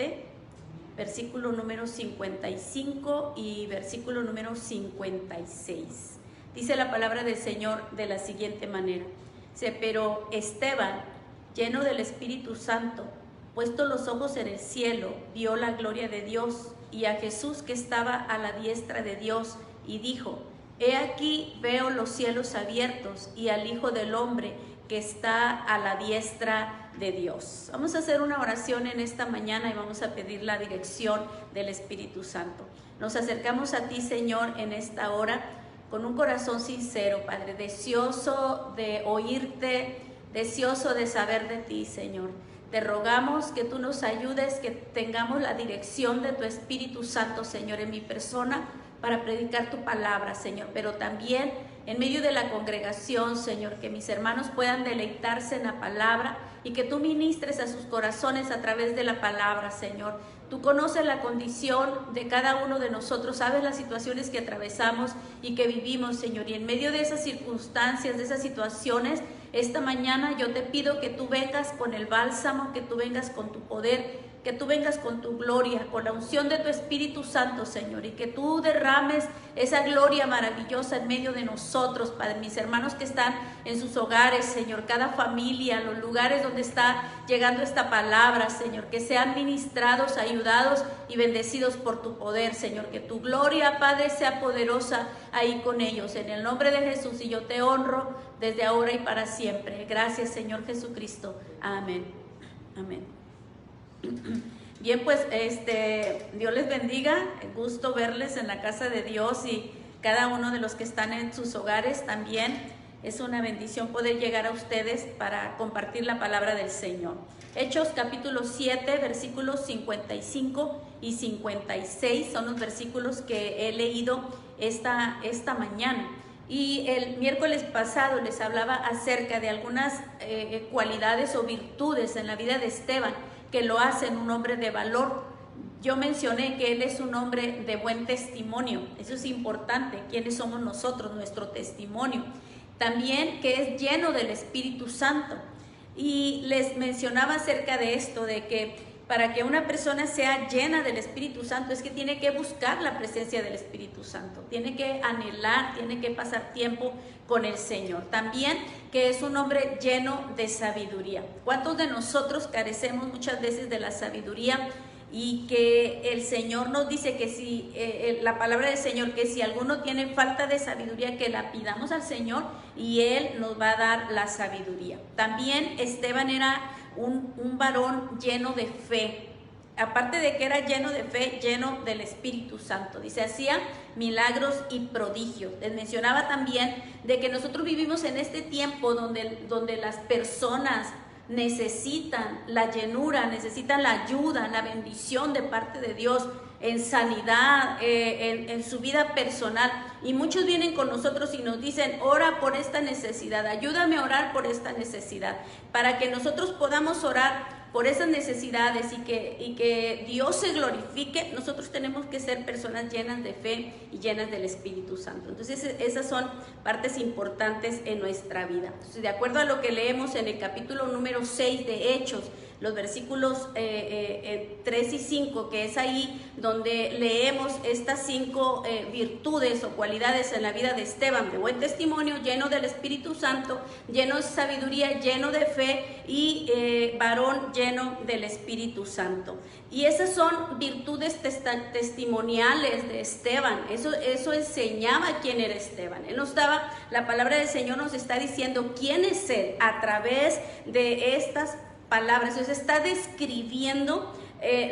7, versículo número 55 y versículo número 56. Dice la palabra del Señor de la siguiente manera. Dice, pero Esteban, lleno del Espíritu Santo, puesto los ojos en el cielo, vio la gloria de Dios y a Jesús que estaba a la diestra de Dios, y dijo, he aquí veo los cielos abiertos y al Hijo del Hombre que está a la diestra de Dios. Vamos a hacer una oración en esta mañana y vamos a pedir la dirección del Espíritu Santo. Nos acercamos a ti, Señor, en esta hora con un corazón sincero, Padre, deseoso de oírte, deseoso de saber de ti, Señor. Te rogamos que tú nos ayudes, que tengamos la dirección de tu Espíritu Santo, Señor, en mi persona para predicar tu palabra, Señor, pero también en medio de la congregación, Señor, que mis hermanos puedan deleitarse en la palabra y que tú ministres a sus corazones a través de la palabra, Señor. Tú conoces la condición de cada uno de nosotros, sabes las situaciones que atravesamos y que vivimos, Señor, y en medio de esas circunstancias, de esas situaciones, esta mañana yo te pido que tú vengas con el bálsamo, que tú vengas con tu poder, que tú vengas con tu gloria, con la unción de tu Espíritu Santo, Señor, y que tú derrames esa gloria maravillosa en medio de nosotros, Padre. Mis hermanos que están en sus hogares, Señor, cada familia, los lugares donde está llegando esta palabra, Señor, que sean ministrados, ayudados y bendecidos por tu poder, Señor, que tu gloria, Padre, sea poderosa ahí con ellos, en el nombre de Jesús, y yo te honro desde ahora y para siempre. Gracias, Señor Jesucristo. Amén. Amén. Bien, pues Dios les bendiga, gusto verles en la casa de Dios y cada uno de los que están en sus hogares también. Es una bendición poder llegar a ustedes para compartir la palabra del Señor. Hechos capítulo 7, versículos 55 y 56 son los versículos que he leído esta mañana. Y el miércoles pasado les hablaba acerca de algunas cualidades o virtudes en la vida de Esteban que lo hacen un hombre de valor. Yo mencioné que él es un hombre de buen testimonio. Eso es importante. ¿Quiénes somos nosotros? Nuestro testimonio. También que es lleno del Espíritu Santo. Y les mencionaba acerca de esto, de que para que una persona sea llena del Espíritu Santo es que tiene que buscar la presencia del Espíritu Santo, tiene que anhelar, tiene que pasar tiempo con el Señor. También que es un hombre lleno de sabiduría. ¿Cuántos de nosotros carecemos muchas veces de la sabiduría? Y que el Señor nos dice que si, la palabra del Señor, que si alguno tiene falta de sabiduría, que la pidamos al Señor y Él nos va a dar la sabiduría. También Esteban era un varón lleno de fe. Aparte de que era lleno de fe, lleno del Espíritu Santo. Dice, hacía milagros y prodigios. Les mencionaba también de que nosotros vivimos en este tiempo donde las personas necesitan la llenura, necesitan la ayuda, la bendición de parte de Dios en sanidad, en su vida personal. Y muchos vienen con nosotros y nos dicen, ora por esta necesidad, ayúdame a orar por esta necesidad. Para que nosotros podamos orar por esas necesidades y que Dios se glorifique, nosotros tenemos que ser personas llenas de fe y llenas del Espíritu Santo. Entonces esas son partes importantes en nuestra vida. Entonces, de acuerdo a lo que leemos en el capítulo número 6 de Hechos, los versículos 3 y 5, que es ahí donde leemos estas 5 virtudes o cualidades en la vida de Esteban: de buen testimonio, lleno del Espíritu Santo, lleno de sabiduría, lleno de fe y varón lleno del Espíritu Santo. Y esas son virtudes testimoniales de Esteban. Eso enseñaba quién era Esteban. La palabra del Señor nos está diciendo quién es él a través de estas palabras. Eso está describiendo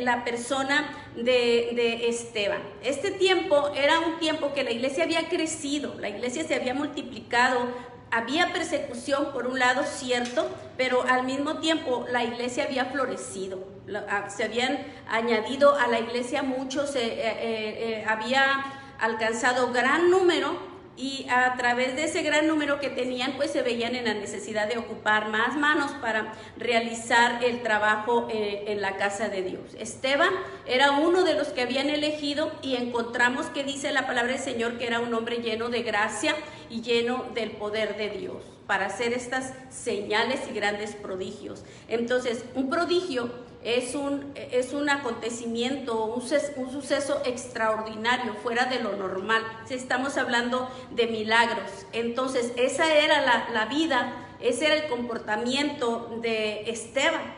la persona de Esteban. Este tiempo era un tiempo que la iglesia había crecido, la iglesia se había multiplicado, había persecución por un lado, cierto, pero al mismo tiempo la iglesia había florecido. Se habían añadido a la iglesia muchos, había alcanzado gran número. Y a través de ese gran número que tenían, pues se veían en la necesidad de ocupar más manos para realizar el trabajo en la casa de Dios. Esteban era uno de los que habían elegido y encontramos que dice la palabra del Señor que era un hombre lleno de gracia y lleno del poder de Dios para hacer estas señales y grandes prodigios. Entonces, un prodigio es un acontecimiento, un suceso extraordinario, fuera de lo normal. Estamos hablando de milagros. Entonces, esa era la vida, ese era el comportamiento de Esteban.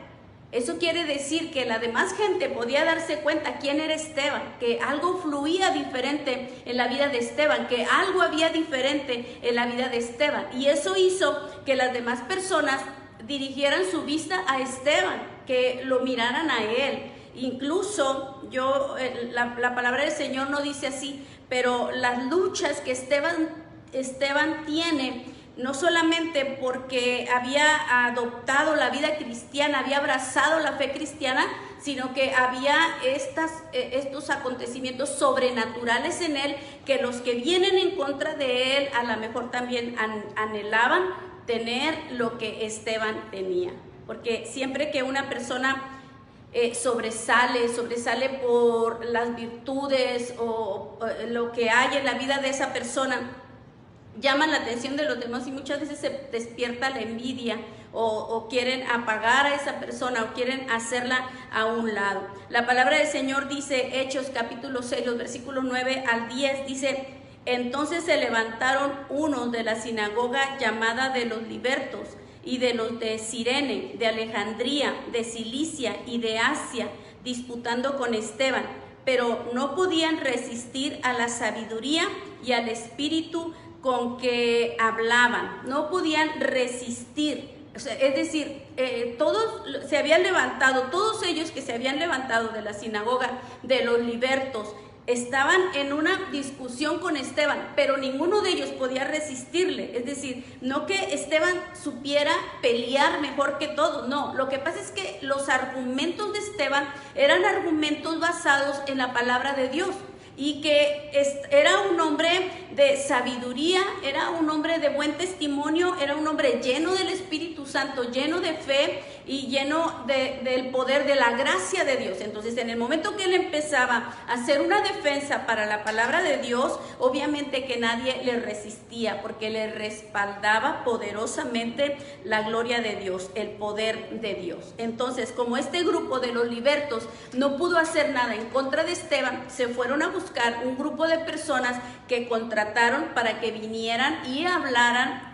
Eso quiere decir que la demás gente podía darse cuenta quién era Esteban, que algo fluía diferente en la vida de Esteban, que algo había diferente en la vida de Esteban. Y eso hizo que las demás personas dirigieran su vista a Esteban, que lo miraran a él. Incluso la palabra del Señor no dice así, pero las luchas que Esteban tiene, no solamente porque había adoptado la vida cristiana, había abrazado la fe cristiana, sino que había estos acontecimientos sobrenaturales en él, que los que vienen en contra de él a lo mejor también anhelaban tener lo que Esteban tenía. Porque siempre que una persona sobresale por las virtudes o lo que hay en la vida de esa persona, llaman la atención de los demás y muchas veces se despierta la envidia o quieren apagar a esa persona o quieren hacerla a un lado. La palabra del Señor dice, Hechos capítulo 6, los versículos 9 al 10, dice: entonces se levantaron unos de la sinagoga llamada de los libertos y de los de Cirene, de Alejandría, de Cilicia y de Asia, disputando con Esteban, pero no podían resistir a la sabiduría y al espíritu con que hablaban. No podían resistir. O sea, es decir, todos se habían levantado, todos ellos que se habían levantado de la sinagoga de los libertos, estaban en una discusión con Esteban, pero ninguno de ellos podía resistirle. Es decir, no que Esteban supiera pelear mejor que todos, no. Lo que pasa es que los argumentos de Esteban eran argumentos basados en la palabra de Dios, y que era un hombre de sabiduría, era un hombre de buen testimonio, era un hombre lleno del Espíritu Santo, lleno de fe y lleno del poder de la gracia de Dios. Entonces, en el momento que él empezaba a hacer una defensa para la palabra de Dios, obviamente que nadie le resistía, porque le respaldaba poderosamente la gloria de Dios, el poder de Dios. Entonces, como este grupo de los libertos no pudo hacer nada en contra de Esteban, se fueron a buscar un grupo de personas que contrataron para que vinieran y hablaran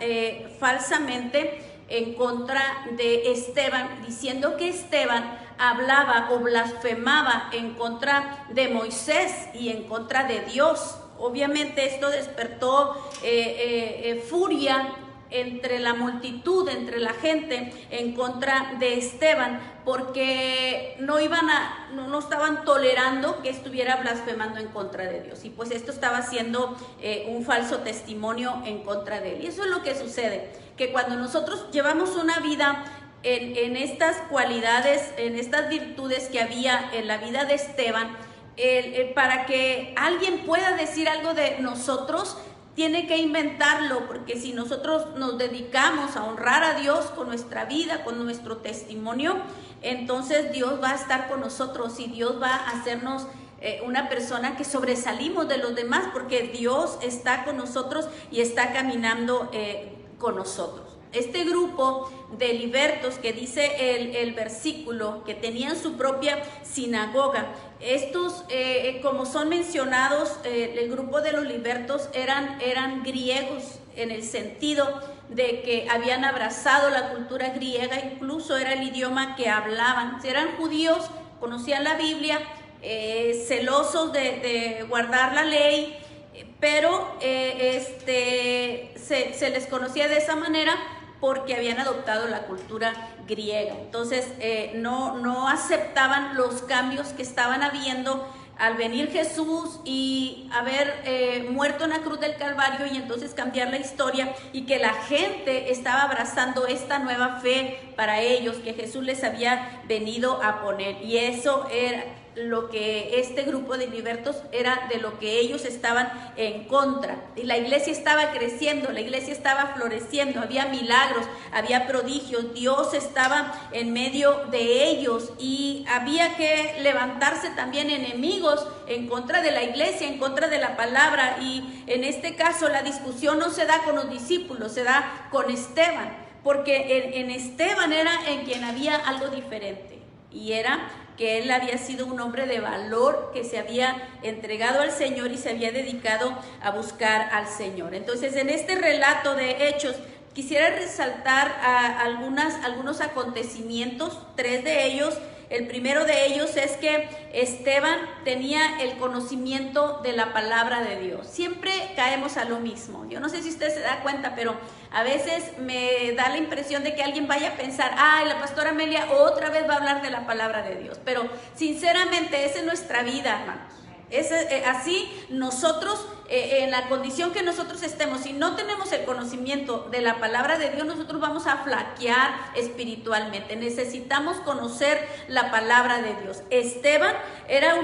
falsamente en contra de Esteban, diciendo que Esteban hablaba o blasfemaba en contra de Moisés y en contra de Dios. Obviamente esto despertó furia entre la multitud, entre la gente, en contra de Esteban, porque no estaban tolerando que estuviera blasfemando en contra de Dios, y pues esto estaba siendo un falso testimonio en contra de él. Y eso es lo que sucede, que cuando nosotros llevamos una vida en estas cualidades, en estas virtudes que había en la vida de Esteban, para que alguien pueda decir algo de nosotros, tiene que inventarlo, porque si nosotros nos dedicamos a honrar a Dios con nuestra vida, con nuestro testimonio, entonces Dios va a estar con nosotros y Dios va a hacernos una persona que sobresalimos de los demás, porque Dios está con nosotros y está caminando con nosotros. Este grupo de libertos que dice el versículo, que tenían su propia sinagoga, estos, como son mencionados, el grupo de los libertos eran griegos, en el sentido de que habían abrazado la cultura griega, incluso era el idioma que hablaban. Eran judíos, conocían la Biblia, celosos de guardar la ley, pero se les conocía de esa manera porque habían adoptado la cultura griega. Entonces no aceptaban los cambios que estaban habiendo al venir Jesús y haber muerto en la cruz del Calvario, y entonces cambiar la historia, y que la gente estaba abrazando esta nueva fe para ellos que Jesús les había venido a poner. Y eso era lo que este grupo de libertos era, de lo que ellos estaban en contra. Y la iglesia estaba creciendo, la iglesia estaba floreciendo, había milagros, había prodigios, Dios estaba en medio de ellos, y había que levantarse también enemigos en contra de la iglesia, en contra de la palabra. Y en este caso la discusión no se da con los discípulos, se da con Esteban, porque en Esteban era en quien había algo diferente. y era que él había sido un hombre de valor, que se había entregado al Señor y se había dedicado a buscar al Señor. Entonces, en este relato de Hechos, quisiera resaltar algunos acontecimientos, 3 de ellos. El primero de ellos es que Esteban tenía el conocimiento de la palabra de Dios. Siempre caemos a lo mismo. Yo no sé si usted se da cuenta, pero a veces me da la impresión de que alguien vaya a pensar, la pastora Amelia otra vez va a hablar de la palabra de Dios. Pero sinceramente esa es nuestra vida, hermanos. Así nosotros, en la condición que nosotros estemos, si no tenemos el conocimiento de la palabra de Dios, nosotros vamos a flaquear espiritualmente. Necesitamos conocer la palabra de Dios. Esteban era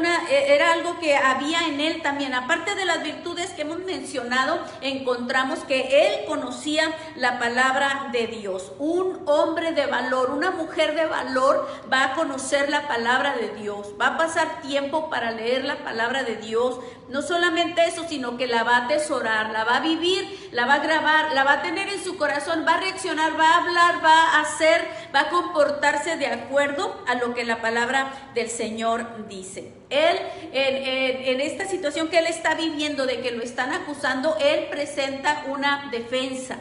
algo que había en él también. Aparte de las virtudes que hemos mencionado, encontramos que él conocía la palabra de Dios. Un hombre de valor, una mujer de valor va a conocer la palabra de Dios, va a pasar tiempo para leer la palabra de Dios. No solamente eso, sino que la va a atesorar, la va a vivir, la va a grabar, la va a tener en su corazón, va a reaccionar, va a hablar, va a hacer, va a comportarse de acuerdo a lo que la palabra del Señor dice. Él, en esta situación que él está viviendo de que lo están acusando, él presenta una defensa.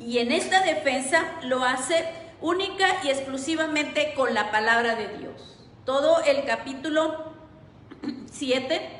Y en esta defensa lo hace única y exclusivamente con la palabra de Dios. Todo el capítulo 7,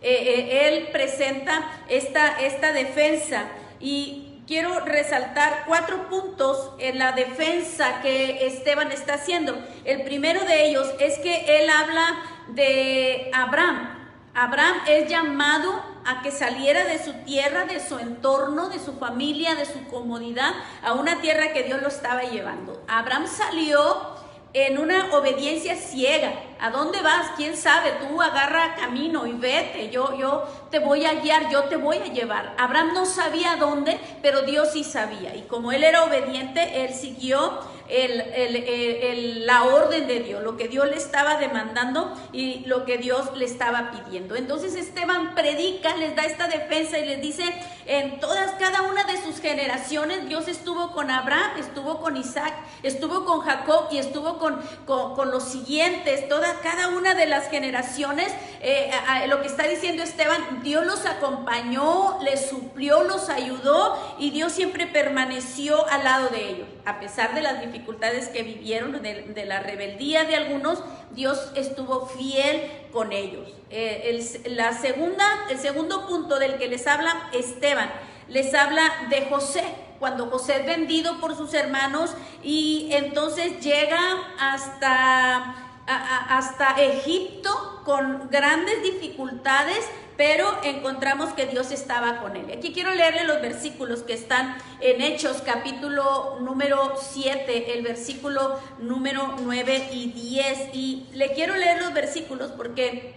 él presenta esta defensa, y quiero resaltar 4 puntos en la defensa que Esteban está haciendo. El primero de ellos es que él habla de Abraham. Abraham es llamado a que saliera de su tierra, de su entorno, de su familia, de su comodidad, a una tierra que Dios lo estaba llevando. Abraham salió en una obediencia ciega. ¿A dónde vas? ¿Quién sabe? Tú agarra camino y vete. Yo te voy a guiar, yo te voy a llevar. Abraham no sabía dónde, pero Dios sí sabía. Y como él era obediente, él siguió la orden de Dios, lo que Dios le estaba demandando y lo que Dios le estaba pidiendo. Entonces Esteban predica, les da esta defensa y les dice, cada una de sus generaciones Dios estuvo con Abraham, estuvo con Isaac, estuvo con Jacob y estuvo con los siguientes, cada una de las generaciones. Lo que está diciendo Esteban, Dios los acompañó, les suplió, los ayudó, y Dios siempre permaneció al lado de ellos. A pesar de las dificultades que vivieron, de la rebeldía de algunos, Dios estuvo fiel con ellos. El segundo punto del que les habla Esteban, les habla de José. Cuando José es vendido por sus hermanos y entonces llega hasta Egipto con grandes dificultades, pero encontramos que Dios estaba con él. Aquí quiero leerle los versículos que están en Hechos, capítulo número 7, el versículo número 9 y 10. Y le quiero leer los versículos porque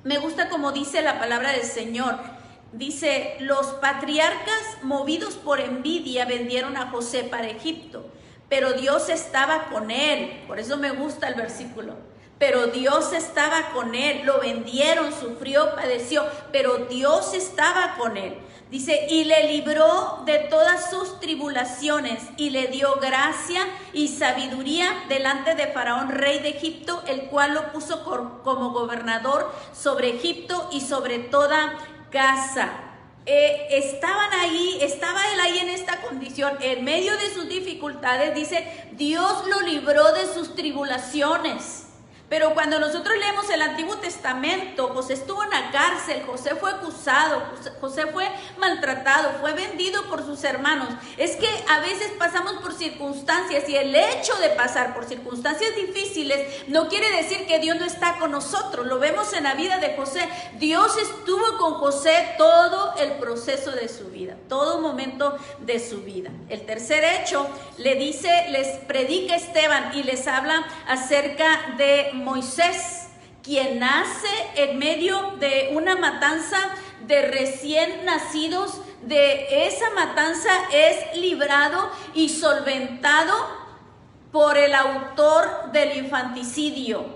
me gusta como dice la palabra del Señor. Dice, los patriarcas, movidos por envidia, vendieron a José para Egipto, pero Dios estaba con él. Por eso me gusta el versículo. Pero Dios estaba con él. Lo vendieron, sufrió, padeció, pero Dios estaba con él. Dice, y le libró de todas sus tribulaciones y le dio gracia y sabiduría delante de Faraón, rey de Egipto, el cual lo puso como gobernador sobre Egipto y sobre toda casa. Estaba él ahí en esta condición, en medio de sus dificultades. Dice, Dios lo libró de sus tribulaciones. Pero cuando nosotros leemos el Antiguo Testamento, José estuvo en la cárcel, José fue acusado, José fue maltratado, fue vendido por sus hermanos. Es que a veces pasamos por circunstancias, y el hecho de pasar por circunstancias difíciles no quiere decir que Dios no está con nosotros. Lo vemos en la vida de José. Dios estuvo con José todo el proceso de su vida, todo momento de su vida. El tercer hecho les predica Esteban y les habla acerca de Moisés, quien nace en medio de una matanza de recién nacidos. De esa matanza es librado y solventado por el autor del infanticidio.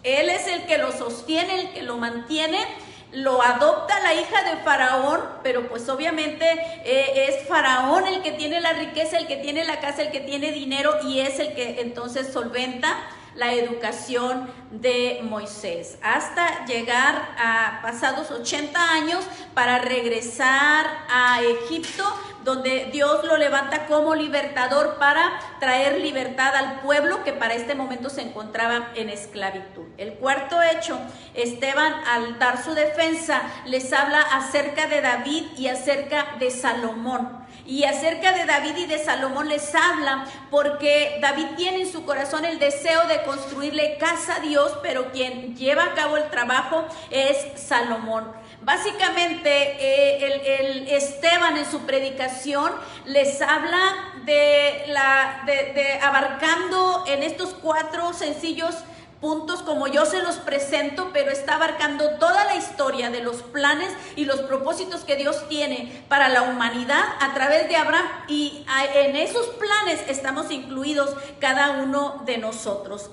Él es el que lo sostiene, el que lo mantiene. Lo adopta la hija de Faraón, pero pues obviamente es Faraón el que tiene la riqueza, el que tiene la casa, el que tiene dinero, y es el que entonces solventa la educación de Moisés, hasta llegar a pasados 80 años para regresar a Egipto, donde Dios lo levanta como libertador para traer libertad al pueblo que para este momento se encontraba en esclavitud. El cuarto hecho, Esteban, al dar su defensa, les habla acerca de David y acerca de Salomón. Y acerca de David y de Salomón les habla porque David tiene en su corazón el deseo de construirle casa a Dios, pero quien lleva a cabo el trabajo es Salomón. Básicamente el Esteban en su predicación les habla de abarcando en estos 4 sencillos puntos como yo se los presento, pero está abarcando toda la historia de los planes y los propósitos que Dios tiene para la humanidad a través de Abraham, y en esos planes estamos incluidos cada uno de nosotros.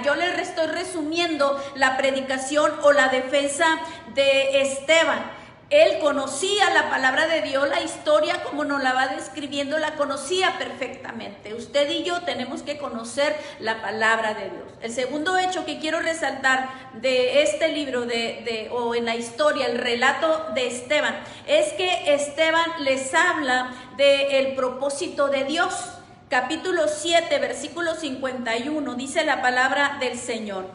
Yo les estoy resumiendo la predicación o la defensa de Esteban. Él conocía la palabra de Dios, la historia como nos la va describiendo, la conocía perfectamente. Usted y yo tenemos que conocer la palabra de Dios. El segundo hecho que quiero resaltar de este libro o en la historia, el relato de Esteban, es que Esteban les habla del propósito de Dios. Capítulo 7, versículo 51, dice la palabra del Señor: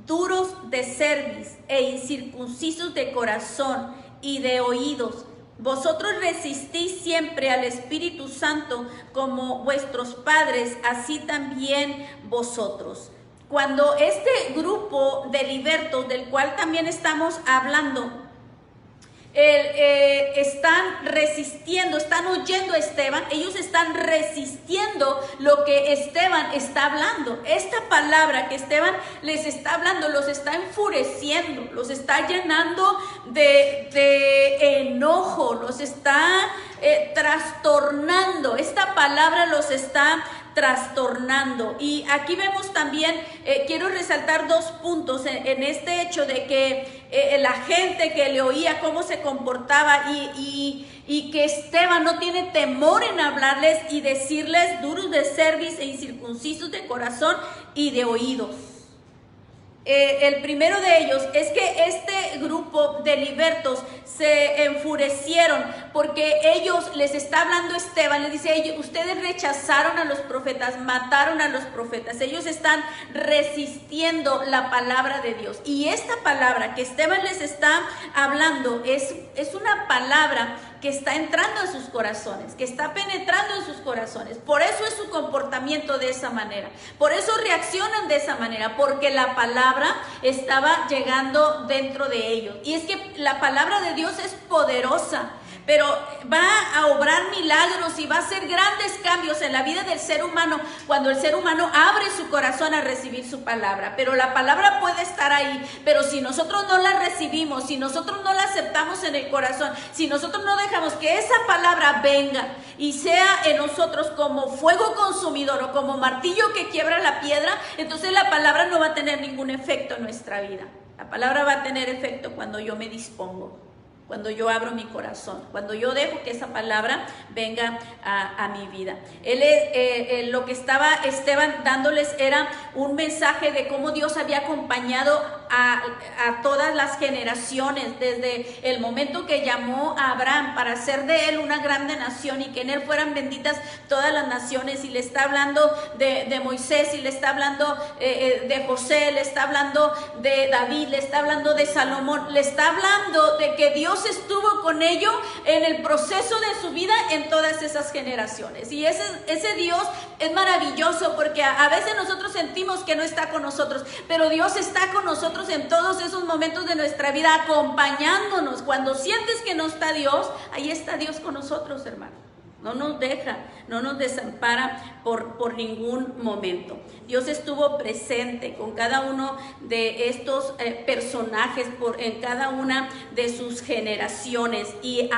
duros de cerviz e incircuncisos de corazón y de oídos, vosotros resistís siempre al Espíritu Santo como vuestros padres, así también vosotros. Cuando este grupo de libertos, del cual también estamos hablando, están resistiendo, están oyendo a Esteban, ellos están resistiendo lo que Esteban está hablando. Esta palabra que Esteban les está hablando los está enfureciendo, los está llenando de enojo, los está trastornando. Esta palabra los está trastornando. Y aquí vemos también, quiero resaltar 2 puntos en este hecho de que la gente que le oía cómo se comportaba y que Esteban no tiene temor en hablarles y decirles duros de cerviz e incircuncisos de corazón y de oídos. El primero de ellos es que este grupo de libertos se enfurecieron porque ellos, les está hablando Esteban, les dice: ustedes rechazaron a los profetas, mataron a los profetas, ellos están resistiendo la palabra de Dios. Y esta palabra que Esteban les está hablando es una palabra que está entrando en sus corazones, que está penetrando en sus corazones. Por eso es su comportamiento de esa manera, por eso reaccionan de esa manera, porque la palabra estaba llegando dentro de ellos. Y es que la palabra de Dios es poderosa, pero va a obrar milagros y va a hacer grandes cambios en la vida del ser humano cuando el ser humano abre su corazón a recibir su palabra. Pero la palabra puede estar ahí, pero si nosotros no la recibimos, si nosotros no la aceptamos en el corazón, si nosotros no dejamos que esa palabra venga y sea en nosotros como fuego consumidor o como martillo que quiebra la piedra, entonces la palabra no va a tener ningún efecto en nuestra vida. La palabra va a tener efecto cuando yo me dispongo, cuando yo abro mi corazón, cuando yo dejo que esa palabra venga a mi vida. Lo que estaba Esteban dándoles era un mensaje de cómo Dios había acompañado a todas las generaciones, desde el momento que llamó a Abraham para hacer de él una grande nación y que en él fueran benditas todas las naciones. Y le está hablando de Moisés, y le está hablando de José, le está hablando de David, le está hablando de Salomón, le está hablando de que Dios estuvo con ellos en el proceso de su vida en todas esas generaciones. Y ese Dios es maravilloso, porque a veces nosotros sentimos que no está con nosotros, pero Dios está con nosotros en todos esos momentos de nuestra vida, acompañándonos. Cuando sientes que no está Dios, ahí está Dios con nosotros, hermano. No nos deja, no nos desampara por ningún momento. Dios estuvo presente con cada uno de estos personajes en cada una de sus generaciones. Y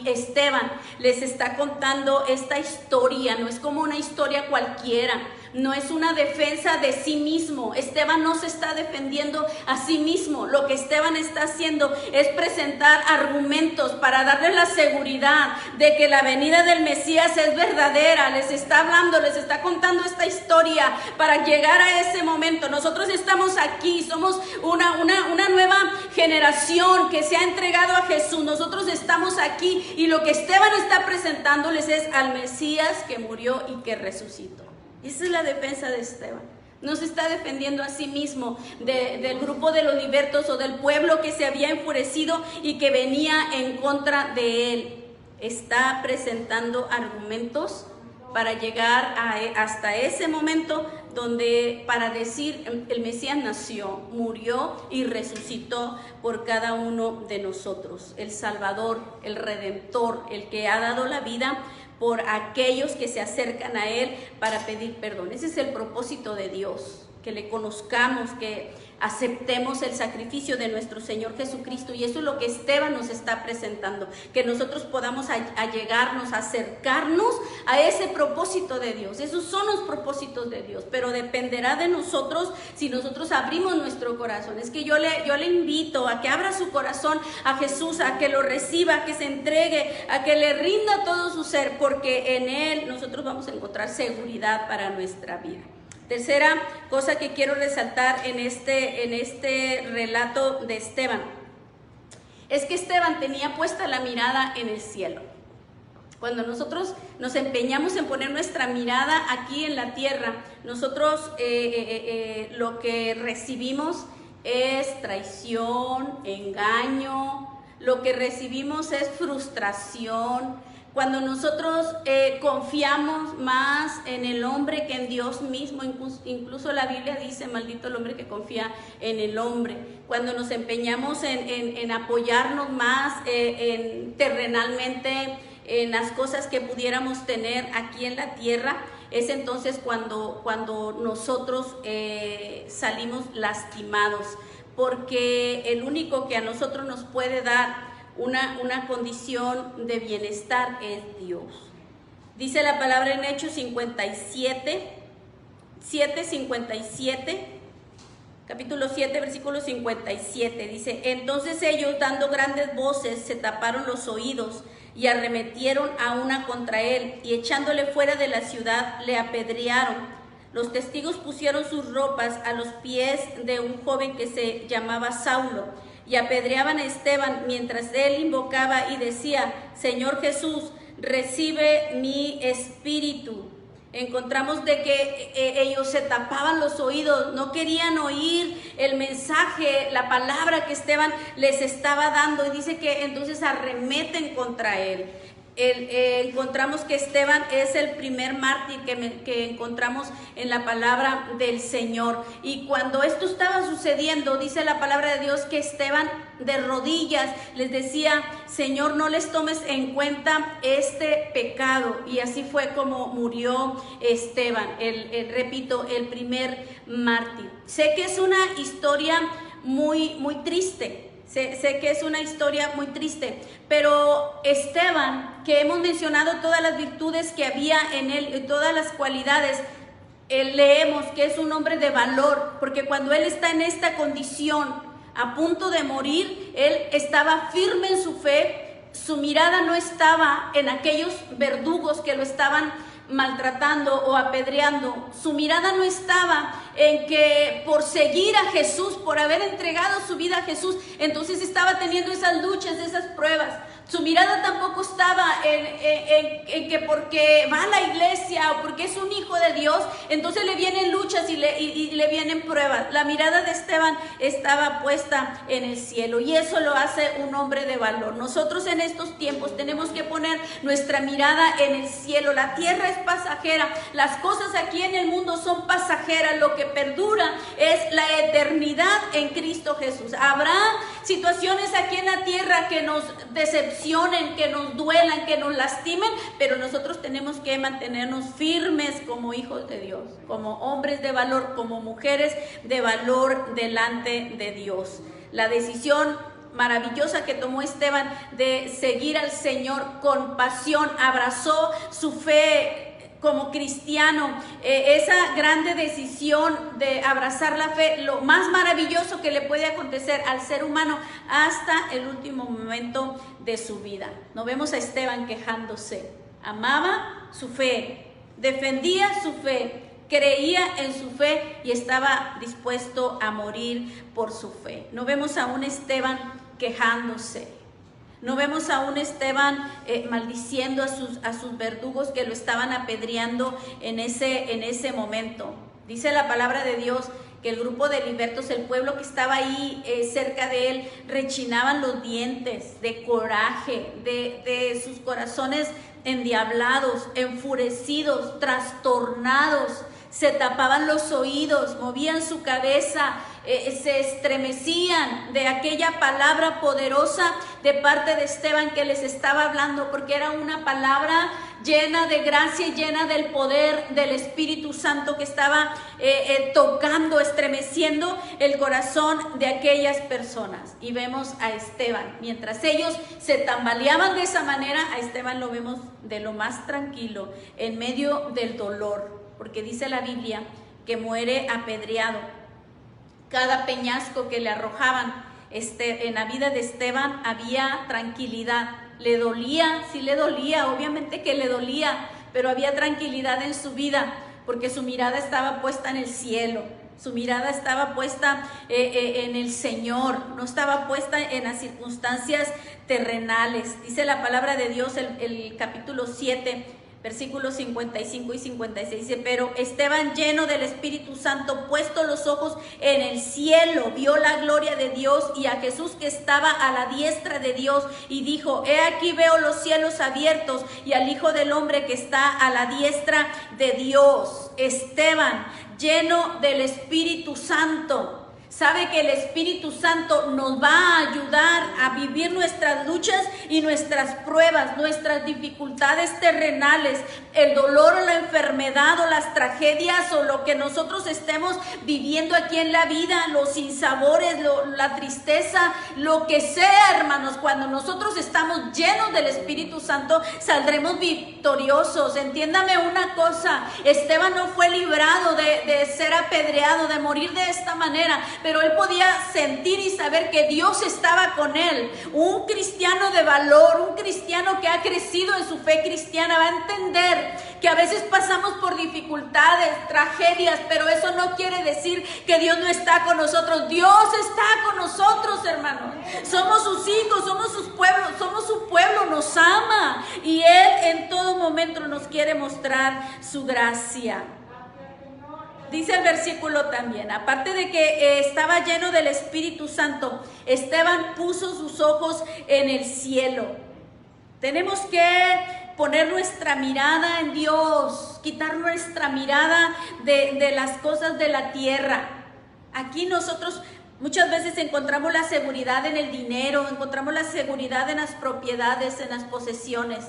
Esteban les está contando esta historia, no es como una historia cualquiera, no es una defensa de sí mismo. Esteban no se está defendiendo a sí mismo. Lo que Esteban está haciendo es presentar argumentos para darles la seguridad de que la venida del Mesías es verdadera. Les está hablando, les está contando esta historia para llegar a ese momento. Nosotros estamos aquí, somos una nueva generación que se ha entregado a Jesús. Nosotros estamos aquí y lo que Esteban está presentándoles es al Mesías que murió y que resucitó. Esa es la defensa de Esteban. No se está defendiendo a sí mismo del grupo de los libertos o del pueblo que se había enfurecido y que venía en contra de él. Está presentando argumentos para llegar hasta ese momento donde para decir el Mesías nació, murió y resucitó por cada uno de nosotros. El Salvador, el Redentor, el que ha dado la vida por aquellos que se acercan a Él para pedir perdón. Ese es el propósito de Dios, que le conozcamos, que aceptemos el sacrificio de nuestro Señor Jesucristo, y eso es lo que Esteban nos está presentando, que nosotros podamos allegarnos, acercarnos a ese propósito de Dios. Esos son los propósitos de Dios, pero dependerá de nosotros si nosotros abrimos nuestro corazón. Es que yo le invito a que abra su corazón a Jesús, a que lo reciba, a que se entregue, a que le rinda todo su ser, porque en Él nosotros vamos a encontrar seguridad para nuestra vida. Tercera cosa que quiero resaltar en este relato de Esteban es que Esteban tenía puesta la mirada en el cielo. Cuando nosotros nos empeñamos en poner nuestra mirada aquí en la tierra, nosotros lo que recibimos es traición, engaño, lo que recibimos es frustración. Cuando nosotros confiamos más en el hombre que en Dios mismo, incluso la Biblia dice, maldito el hombre que confía en el hombre. Cuando nos empeñamos en apoyarnos más terrenalmente en las cosas que pudiéramos tener aquí en la tierra, es entonces cuando nosotros salimos lastimados, porque el único que a nosotros nos puede dar una condición de bienestar es Dios. Dice la palabra en Hechos 57, capítulo 7, versículo 57, dice: entonces ellos, dando grandes voces, se taparon los oídos y arremetieron a una contra él, y echándole fuera de la ciudad, le apedrearon. Los testigos pusieron sus ropas a los pies de un joven que se llamaba Saulo, y apedreaban a Esteban mientras él invocaba y decía: Señor Jesús, recibe mi espíritu. Encontramos de que ellos se tapaban los oídos, no querían oír el mensaje, la palabra que Esteban les estaba dando, y dice que entonces arremeten contra él. Encontramos que Esteban es el primer mártir que encontramos en la palabra del Señor, y cuando esto estaba sucediendo, dice la palabra de Dios que Esteban de rodillas les decía: Señor, no les tomes en cuenta este pecado. Y así fue como murió Esteban, repito, el primer mártir. Sé que es una historia muy triste. Sé que es una historia muy triste, pero Esteban, que hemos mencionado todas las virtudes que había en él, todas las cualidades, leemos que es un hombre de valor, porque cuando él está en esta condición, a punto de morir, él estaba firme en su fe. Su mirada no estaba en aquellos verdugos que lo estaban maltratando o apedreando. Su mirada no estaba en que por seguir a Jesús, por haber entregado su vida a Jesús, entonces estaba teniendo esas luchas, esas pruebas. Su mirada tampoco estaba en que porque va a la iglesia o porque es un hijo de Dios, entonces le vienen luchas y le vienen pruebas. La mirada de Esteban estaba puesta en el cielo, y eso lo hace un hombre de valor. Nosotros en estos tiempos tenemos que poner nuestra mirada en el cielo. La tierra es pasajera, las cosas aquí en el mundo son pasajeras, lo que perdura es la eternidad en Cristo Jesús. Habrá situaciones aquí en la tierra que nos decepcionen, que nos duelan, que nos lastimen, pero nosotros tenemos que mantenernos firmes como hijos de Dios, como hombres de valor, como mujeres de valor delante de Dios. La decisión maravillosa que tomó Esteban de seguir al Señor con pasión, abrazó su fe como cristiano, esa grande decisión de abrazar la fe, lo más maravilloso que le puede acontecer al ser humano hasta el último momento de su vida. No vemos a Esteban quejándose, amaba su fe, defendía su fe, creía en su fe y estaba dispuesto a morir por su fe. No vemos a un Esteban quejándose. No vemos a un Esteban maldiciendo a sus verdugos que lo estaban apedreando en ese momento. Dice la palabra de Dios que el grupo de libertos, el pueblo que estaba ahí cerca de él, rechinaban los dientes de coraje, de sus corazones endiablados, enfurecidos, trastornados. Se tapaban los oídos, movían su cabeza, se estremecían de aquella palabra poderosa de parte de Esteban que les estaba hablando, porque era una palabra llena de gracia y llena del poder del Espíritu Santo que estaba tocando, estremeciendo el corazón de aquellas personas. Y vemos a Esteban, mientras ellos se tambaleaban de esa manera, a Esteban lo vemos de lo más tranquilo, en medio del dolor, porque dice la Biblia que muere apedreado. Cada peñasco que le arrojaban, en la vida de Esteban había tranquilidad. Le dolía, sí le dolía, obviamente que le dolía, pero había tranquilidad en su vida, porque su mirada estaba puesta en el cielo, su mirada estaba puesta en el Señor, no estaba puesta en las circunstancias terrenales. Dice la palabra de Dios, el capítulo 7, versículos 55 y 56, dice: pero Esteban, lleno del Espíritu Santo, puesto los ojos en el cielo, vio la gloria de Dios y a Jesús que estaba a la diestra de Dios, y dijo: he aquí veo los cielos abiertos y al Hijo del Hombre que está a la diestra de Dios. Esteban, lleno del Espíritu Santo, sabe que el Espíritu Santo nos va a ayudar a vivir nuestras luchas y nuestras pruebas, nuestras dificultades terrenales, el dolor o la enfermedad o las tragedias o lo que nosotros estemos viviendo aquí en la vida, los sinsabores, la tristeza, lo que sea, hermanos. Cuando nosotros estamos llenos del Espíritu Santo, saldremos victoriosos. Entiéndame una cosa, Esteban no fue librado de ser apedreado, de morir de esta manera, pero él podía sentir y saber que Dios estaba con él. Un cristiano de valor, un cristiano que ha crecido en su fe cristiana, va a entender que a veces pasamos por dificultades, tragedias, pero eso no quiere decir que Dios no está con nosotros. Dios está con nosotros, hermanos. Somos sus hijos, somos sus pueblos, somos su pueblo, nos ama y Él en todo momento nos quiere mostrar su gracia. Dice el versículo también, aparte de que estaba lleno del Espíritu Santo, Esteban puso sus ojos en el cielo. Tenemos que poner nuestra mirada en Dios, quitar nuestra mirada de las cosas de la tierra. Aquí nosotros muchas veces encontramos la seguridad en el dinero, encontramos la seguridad en las propiedades, en las posesiones.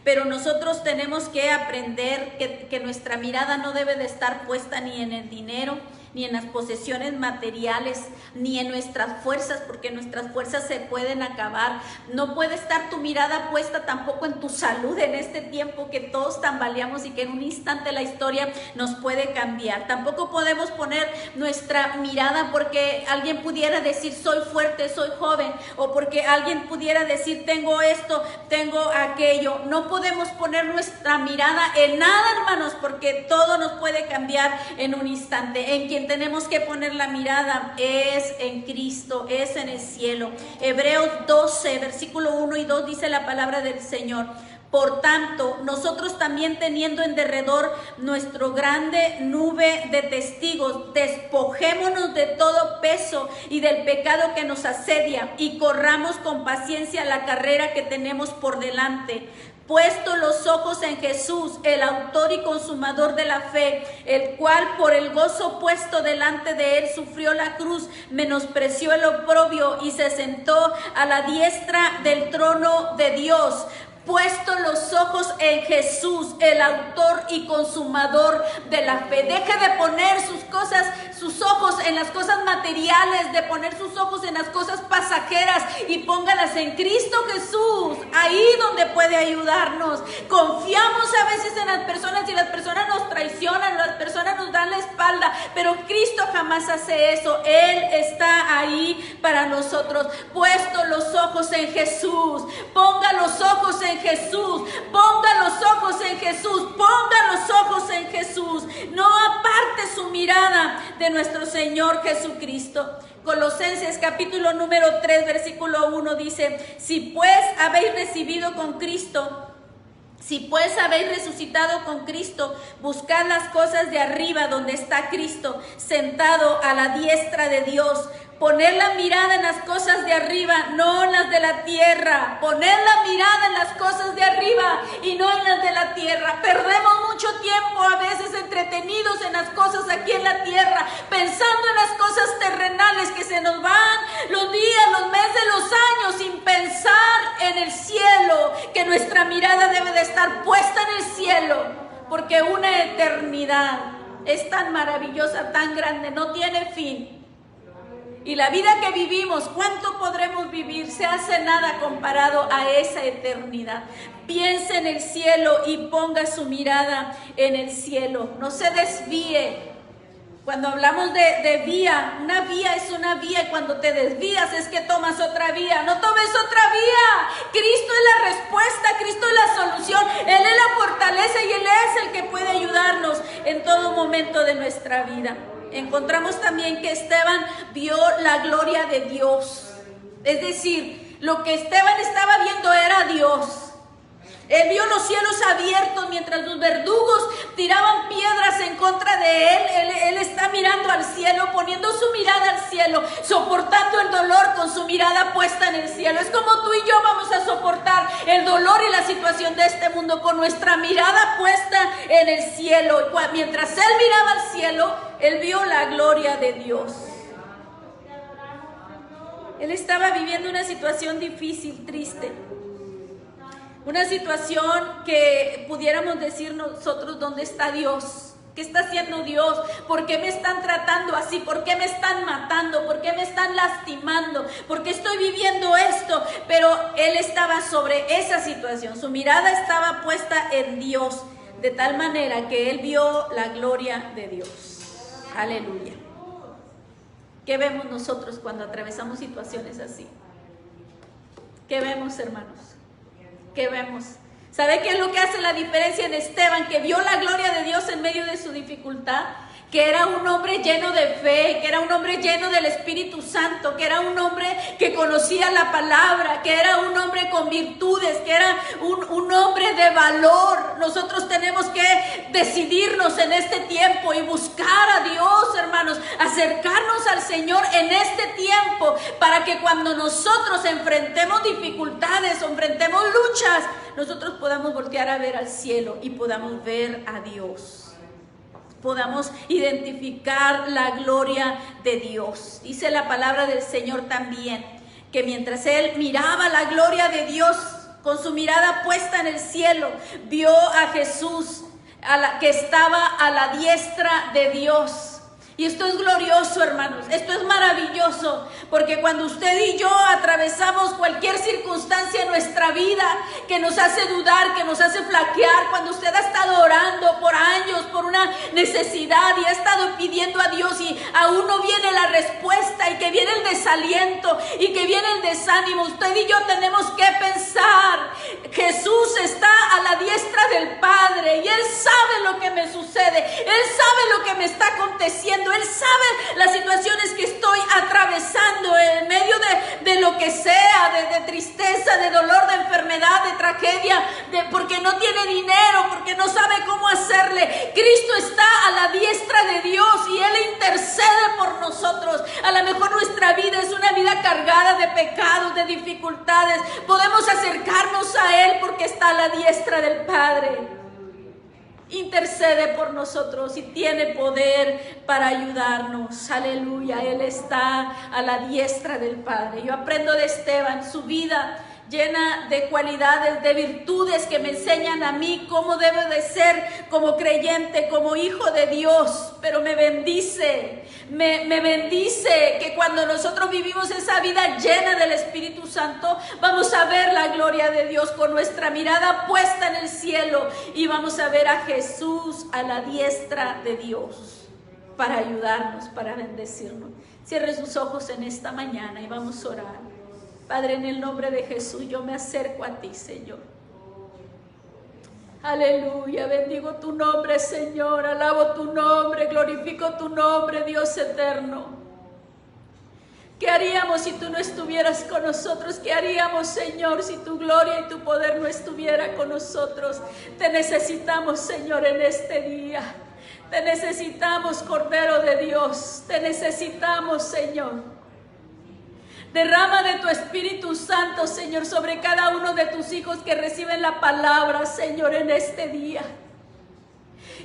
Pero nosotros tenemos que aprender que nuestra mirada no debe de estar puesta ni en el dinero, ni en las posesiones materiales, ni en nuestras fuerzas, porque nuestras fuerzas se pueden acabar. No puede estar tu mirada puesta tampoco en tu salud en este tiempo que todos tambaleamos y que en un instante la historia nos puede cambiar. Tampoco podemos poner nuestra mirada porque alguien pudiera decir soy fuerte, soy joven, o porque alguien pudiera decir tengo esto, tengo aquello. No podemos poner nuestra mirada en nada, hermanos, porque todo nos puede cambiar en un instante. En quien tenemos que poner la mirada es en Cristo, es en el cielo. Hebreos 12, versículo 1 y 2 dice la palabra del Señor: por tanto, nosotros también teniendo en derredor nuestro grande nube de testigos, despojémonos de todo peso y del pecado que nos asedia y corramos con paciencia la carrera que tenemos por delante. Puesto los ojos en Jesús, el autor y consumador de la fe, el cual por el gozo puesto delante de él sufrió la cruz, menospreció el oprobio y se sentó a la diestra del trono de Dios. Puesto los ojos en Jesús, el autor y consumador de la fe. Deje de poner sus ojos en las cosas materiales, de poner sus ojos en las cosas pasajeras pasajeras y póngalas en Cristo Jesús, ahí donde puede ayudarnos. Confiamos a veces en las personas y las personas nos traicionan, las personas nos dan la espalda, pero Cristo jamás hace eso. Él está ahí para nosotros. Puesto los ojos en Jesús, ponga los ojos en Jesús, ponga los ojos en Jesús, ponga los ojos en Jesús. No aparte su mirada de nuestro Señor Jesucristo. Colosenses capítulo número 3 versículo 1 dice: si pues habéis recibido con Cristo, si pues habéis resucitado con Cristo, buscad las cosas de arriba donde está Cristo, sentado a la diestra de Dios. Poner la mirada en las cosas de arriba, no en las de la tierra. Poner la mirada en las cosas de arriba y no en las de la tierra. Perdemos mucho tiempo a veces entretenidos en las cosas aquí en la tierra, pensando en las cosas terrenales, que se nos van los días, los meses, los años, sin pensar en el cielo, que nuestra mirada debe de estar puesta en el cielo, porque una eternidad es tan maravillosa, tan grande, no tiene fin. Y la vida que vivimos, ¿cuánto podremos vivir? Se hace nada comparado a esa eternidad. Piense en el cielo y ponga su mirada en el cielo. No se desvíe. Cuando hablamos de vía, una vía es una vía, y cuando te desvías es que tomas otra vía. No tomes otra vía. Cristo es la respuesta, Cristo es la solución. Él es la fortaleza y Él es el que puede ayudarnos en todo momento de nuestra vida. Encontramos también que Esteban vio la gloria de Dios. Es decir, lo que Esteban estaba viendo era Dios. Él vio los cielos abiertos mientras los verdugos tiraban piedras en contra de él. Él está mirando al cielo, poniendo su mirada al cielo, soportando el dolor con su mirada puesta en el cielo. Es como tú y yo vamos a soportar el dolor y la situación de este mundo con nuestra mirada puesta en el cielo. Y mientras él miraba al cielo, él vio la gloria de Dios. Él estaba viviendo una situación difícil, triste. Una situación que pudiéramos decir nosotros: ¿dónde está Dios? ¿Qué está haciendo Dios? ¿Por qué me están tratando así? ¿Por qué me están matando? ¿Por qué me están lastimando? ¿Por qué estoy viviendo esto? Pero él estaba sobre esa situación. Su mirada estaba puesta en Dios, de tal manera que él vio la gloria de Dios. Aleluya. ¿Qué vemos nosotros cuando atravesamos situaciones así? ¿Qué vemos, hermanos? ¿Qué vemos? ¿Sabe qué es lo que hace la diferencia en Esteban? Que vio la gloria de Dios en medio de su dificultad, que era un hombre lleno de fe, que era un hombre lleno del Espíritu Santo, que era un hombre que conocía la palabra, que era un hombre con virtudes, que era un hombre de valor. Nosotros tenemos que decidirnos en este tiempo y buscar a Dios, hermanos, acercarnos al Señor en este tiempo, para que cuando nosotros enfrentemos dificultades o enfrentemos luchas, nosotros podamos voltear a ver al cielo y podamos ver a Dios. Podamos identificar la gloria de Dios. Dice la palabra del Señor también que mientras él miraba la gloria de Dios con su mirada puesta en el cielo, vio a Jesús que estaba a la diestra de Dios. Y esto es glorioso, hermanos, esto es maravilloso, porque cuando usted y yo atravesamos cualquier circunstancia en nuestra vida que nos hace dudar, que nos hace flaquear, cuando usted ha estado orando por años por una necesidad y ha estado pidiendo a Dios y aún no viene la respuesta, y que viene el desaliento y que viene el desánimo, usted y yo tenemos que pensar: Jesús está a la diestra del Padre y Él sabe lo que me sucede, Él sabe lo que me está aconteciendo, Él sabe las situaciones que estoy atravesando en medio de lo que sea, de tristeza, de dolor, de enfermedad, de tragedia, porque no tiene dinero, porque no sabe cómo hacerle. Cristo está a la diestra de Dios y Él intercede por nosotros. A lo mejor nuestra vida es una vida cargada de pecados, de dificultades. Podemos acercarnos a Él porque está a la diestra del Padre. Intercede por nosotros y tiene poder para ayudarnos. Aleluya, Él está a la diestra del Padre. Yo aprendo de Esteban, su vida llena de cualidades, de virtudes que me enseñan a mí cómo debo de ser como creyente, como hijo de Dios. Pero me bendice que cuando nosotros vivimos esa vida llena del Espíritu Santo, vamos a ver la gloria de Dios con nuestra mirada puesta en el cielo y vamos a ver a Jesús a la diestra de Dios para ayudarnos, para bendecirnos. Cierre sus ojos en esta mañana y vamos a orar. Padre, en el nombre de Jesús, yo me acerco a ti, Señor. Aleluya, bendigo tu nombre, Señor, alabo tu nombre, glorifico tu nombre, Dios eterno. ¿Qué haríamos si tú no estuvieras con nosotros? ¿Qué haríamos, Señor, si tu gloria y tu poder no estuviera con nosotros? Te necesitamos, Señor, en este día. Te necesitamos, Cordero de Dios. Te necesitamos, Señor. Derrama de tu Espíritu Santo, Señor, sobre cada uno de tus hijos que reciben la palabra, Señor, en este día.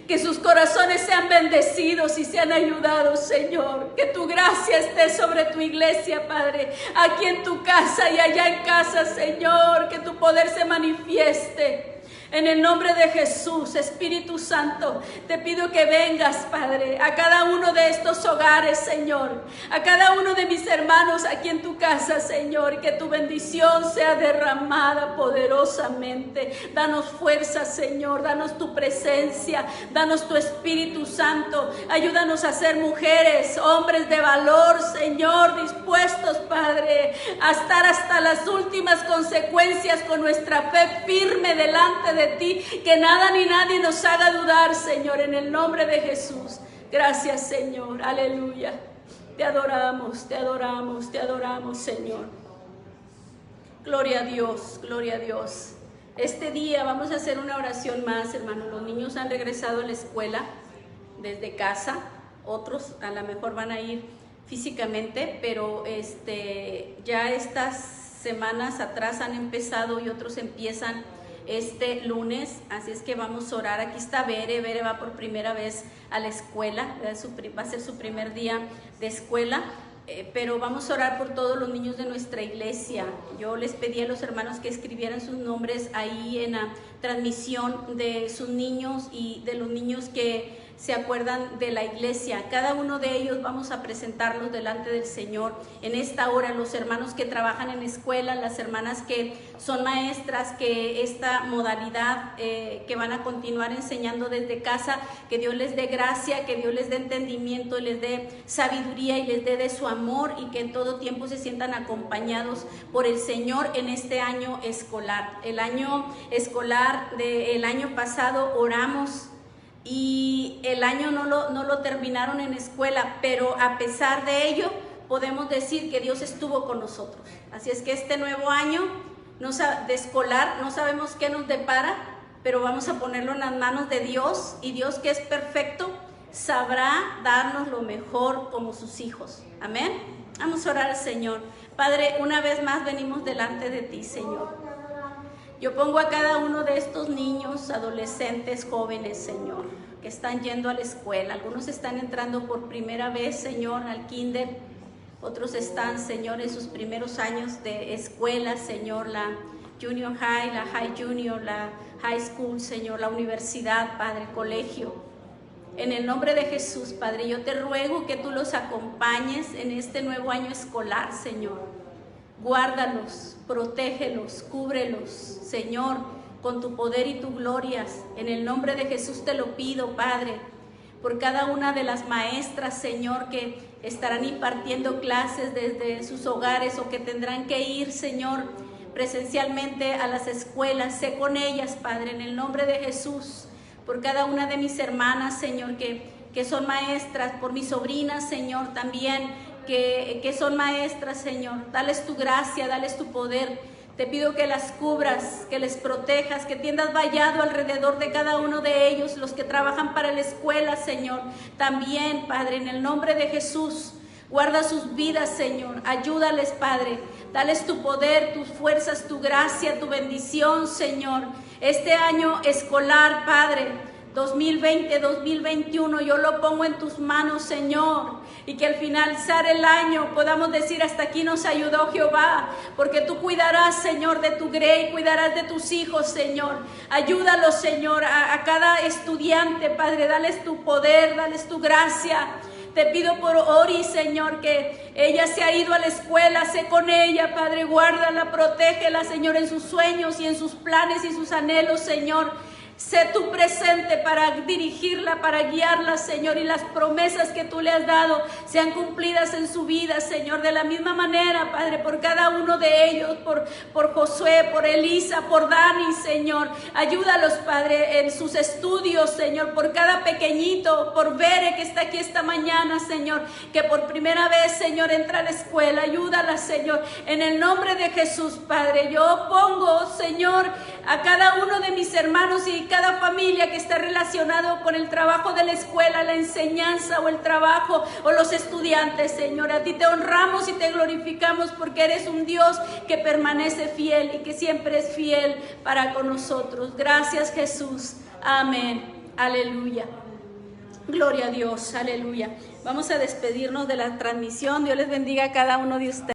Que sus corazones sean bendecidos y sean ayudados, Señor. Que tu gracia esté sobre tu iglesia, Padre, aquí en tu casa y allá en casa, Señor. Que tu poder se manifieste. En el nombre de Jesús, Espíritu Santo, te pido que vengas, Padre, a cada uno de estos hogares, Señor, a cada uno de mis hermanos aquí en tu casa, Señor, que tu bendición sea derramada poderosamente. Danos fuerza, Señor, danos tu presencia, danos tu Espíritu Santo. Ayúdanos a ser mujeres, hombres de valor, Señor, dispuestos, Padre, a estar hasta las últimas consecuencias con nuestra fe firme delante de ti, que nada ni nadie nos haga dudar, Señor, en el nombre de Jesús. Gracias, Señor, aleluya. Te adoramos, te adoramos, te adoramos, Señor. Gloria a Dios, gloria a Dios. Este día vamos a hacer una oración más, hermano. Los niños han regresado a la escuela desde casa, otros a lo mejor van a ir físicamente, pero ya estas semanas atrás han empezado y otros empiezan este lunes, así es que vamos a orar. Aquí está Bere va por primera vez a la escuela, va a ser su primer día de escuela, pero vamos a orar por todos los niños de nuestra iglesia. Yo les pedí a los hermanos que escribieran sus nombres ahí en la transmisión de sus niños y de los niños que se acuerdan de la iglesia. Cada uno de ellos vamos a presentarlos delante del Señor en esta hora. Los hermanos que trabajan en escuela, las hermanas que son maestras, que esta modalidad que van a continuar enseñando desde casa, que Dios les dé gracia, que Dios les dé entendimiento, les dé sabiduría y les dé de su amor, y que en todo tiempo se sientan acompañados por el Señor en este año escolar. El año escolar del año pasado oramos y el año no lo terminaron en escuela, pero a pesar de ello podemos decir que Dios estuvo con nosotros. Así es que este nuevo año de escolar no sabemos qué nos depara, pero vamos a ponerlo en las manos de Dios, y Dios, que es perfecto, sabrá darnos lo mejor como sus hijos. Amén. Vamos a orar al Señor. Padre, una vez más venimos delante de ti, Señor. Yo pongo a cada uno de estos niños, adolescentes, jóvenes, Señor, que están yendo a la escuela. Algunos están entrando por primera vez, Señor, al kinder. Otros están, Señor, en sus primeros años de escuela, Señor, la junior high, la high junior, la high school, Señor, la universidad, Padre, colegio. En el nombre de Jesús, Padre, yo te ruego que tú los acompañes en este nuevo año escolar, Señor. Guárdalos, protégelos, cúbrelos, Señor, con tu poder y tu gloria. En el nombre de Jesús te lo pido, Padre, por cada una de las maestras, Señor, que estarán impartiendo clases desde sus hogares o que tendrán que ir, Señor, presencialmente a las escuelas. Sé con ellas, Padre, en el nombre de Jesús. Por cada una de mis hermanas, Señor, que son maestras, por mis sobrinas, Señor, también, que son maestras, Señor. Dales tu gracia, dales tu poder. Te pido que las cubras, que les protejas, que tiendas vallado alrededor de cada uno de ellos, los que trabajan para la escuela, Señor. También, Padre, en el nombre de Jesús, guarda sus vidas, Señor. Ayúdales, Padre. Dales tu poder, tus fuerzas, tu gracia, tu bendición, Señor. Este año escolar, Padre, 2020, 2021, yo lo pongo en tus manos, Señor, y que al finalizar el año podamos decir: hasta aquí nos ayudó Jehová, porque tú cuidarás, Señor, de tu grey, cuidarás de tus hijos, Señor. Ayúdalos, Señor, a cada estudiante, Padre, dales tu poder, dales tu gracia. Te pido por Ori, Señor, que ella se ha ido a la escuela, sé con ella, Padre, guárdala, protégela, Señor, en sus sueños y en sus planes y sus anhelos, Señor. Sé tú presente para dirigirla, para guiarla, Señor, y las promesas que tú le has dado sean cumplidas en su vida, Señor. De la misma manera, Padre, por cada uno de ellos, por Josué, por Elisa, por Dani, Señor. Ayúdalos, Padre, en sus estudios, Señor, por cada pequeñito, por Bere, que está aquí esta mañana, Señor, que por primera vez, Señor, entra a la escuela. Ayúdala, Señor, en el nombre de Jesús, Padre. Yo pongo, Señor, a cada uno de mis hermanos y cada familia que está relacionado con el trabajo de la escuela, la enseñanza o el trabajo o los estudiantes, Señor. A ti te honramos y te glorificamos porque eres un Dios que permanece fiel y que siempre es fiel para con nosotros. Gracias, Jesús. Amén. Aleluya. Gloria a Dios. Aleluya. Vamos a despedirnos de la transmisión. Dios les bendiga a cada uno de ustedes.